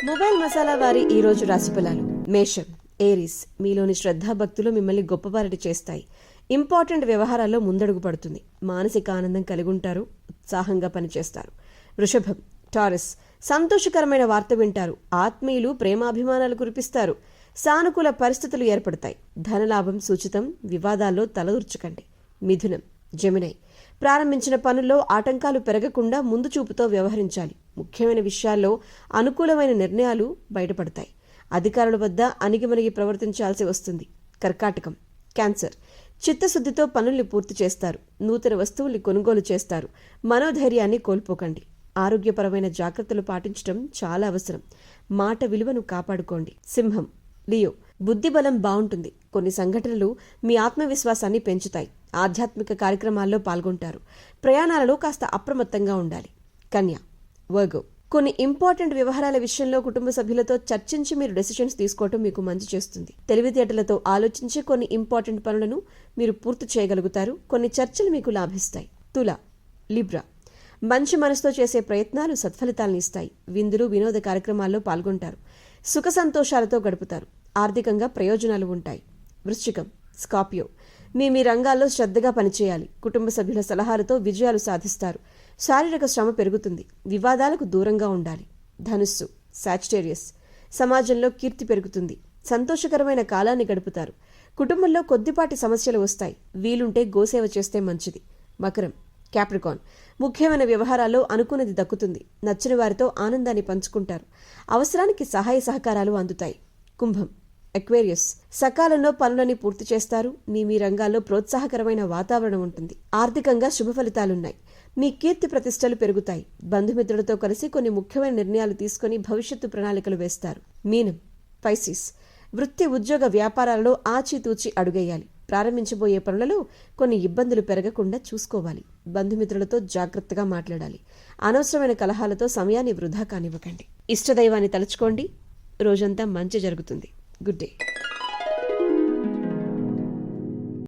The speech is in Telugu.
మొబైల్ మసాలా వారి ఈ రోజు రాశిఫలాలు. మేషం, ఏరీస్, మీలోని శ్రద్ధాభక్తులు మిమ్మల్ని గొప్పవారిని చేస్తాయి. ఇంపార్టెంట్ వ్యవహారాల్లో ముందడుగు పడుతుంది. మానసిక ఆనందం కలిగుంటారు. ఉత్సాహంగా పనిచేస్తారు. వృషభం, టారస్, సంతోషకరమైన వార్త వింటారు. ఆత్మీయులు ప్రేమాభిమానాలు కురిపిస్తారు. సానుకూల పరిస్థితులు ఏర్పడతాయి. ధనలాభం సూచితం. వివాదాల్లో తలదూర్చకండి. మిథునం, జెమినై, ప్రారంభించిన పనుల్లో ఆటంకాలు పెరగకుండా ముందు చూపుతో వ్యవహరించాలి. ముఖ్యమైన విషయాల్లో అనుకూలమైన నిర్ణయాలు బయటపడతాయి. అధికారుల వద్ద అణిగిమణిగి ప్రవర్తించాల్సి వస్తుంది. కర్కాటకం, క్యాన్సర్, చిత్తశుద్ధితో పనుల్ని పూర్తి చేస్తారు. నూతన వస్తువుల్ని కొనుగోలు చేస్తారు. మనోధైర్యాన్ని కోల్పోకండి. ఆరోగ్యపరమైన జాగ్రత్తలు పాటించడం చాలా అవసరం. మాట విలువను కాపాడుకోండి. సింహం, లియో, బుద్ధిబలం బాగుంటుంది. కొన్ని సంఘటనలు మీ ఆత్మవిశ్వాసాన్ని పెంచుతాయి. ఆధ్యాత్మిక కార్యక్రమాల్లో పాల్గొంటారు. ప్రయాణాలలో కాస్త అప్రమత్తంగా ఉండాలి. కన్య, వర్గో, కొన్ని ఇంపార్టెంట్ వ్యవహారాల విషయంలో కుటుంబ సభ్యులతో చర్చించి మీరు డెసిషన్స్ తీసుకోవటం మీకు మంచి చేస్తుంది. తెలివితేటలతో ఆలోచించి కొన్ని ఇంపార్టెంట్ పనులను మీరు పూర్తి చేయగలుగుతారు. కొన్ని చర్చలు మీకు లాభిస్తాయి. తుల, లిబ్రా, మంచి మనసుతో చేసే ప్రయత్నాలు సత్ఫలితాలను ఇస్తాయి. విందులు వినోద కార్యక్రమాల్లో పాల్గొంటారు. సుఖ సంతోషాలతో గడుపుతారు. ఆర్థికంగా ప్రయోజనాలు ఉంటాయి. వృశ్చికం, స్కార్పియో, మీ రంగాల్లో శ్రద్ధగా పనిచేయాలి. కుటుంబ సభ్యుల సలహాలతో విజయాలు సాధిస్తారు. శారీరక శ్రమ పెరుగుతుంది. వివాదాలకు దూరంగా ఉండాలి. ధనుస్సు, సాజిటేరియస్, సమాజంలో కీర్తి పెరుగుతుంది. సంతోషకరమైన కాలాన్ని గడుపుతారు. కుటుంబంలో కొద్దిపాటి సమస్యలు వస్తాయి. వీలుంటే గోసేవ చేస్తే మంచిది. మకరం, క్యాప్రికాన్, ముఖ్యమైన వ్యవహారాల్లో అనుకున్నది దక్కుతుంది. నచ్చిన వారితో ఆనందాన్ని పంచుకుంటారు. అవసరానికి సహాయ సహకారాలు అందుతాయి. కుంభం, ఎక్వేరియస్, సకాలంలో పనులని పూర్తి చేస్తారు. మీ రంగాల్లో ప్రోత్సాహకరమైన వాతావరణం ఉంటుంది. ఆర్థికంగా శుభ ఫలితాలున్నాయి. మీ కీర్తి ప్రతిష్టలు పెరుగుతాయి. బంధుమిత్రులతో కలిసి కొన్ని ముఖ్యమైన నిర్ణయాలు తీసుకుని భవిష్యత్తు ప్రణాళికలు వేస్తారు. మీనం, పైసిస్, వృత్తి ఉద్యోగ వ్యాపారాలలో ఆచితూచి అడుగేయాలి. ప్రారంభించబోయే పనులలో కొన్ని ఇబ్బందులు పెరగకుండా చూసుకోవాలి. బంధుమిత్రులతో జాగ్రత్తగా మాట్లాడాలి. అనవసరమైన కలహాలతో సమయాన్ని వృధా కానివ్వకండి. ఇష్టదైవాన్ని తలుచుకోండి. రోజంతా మంచి జరుగుతుంది. Good day.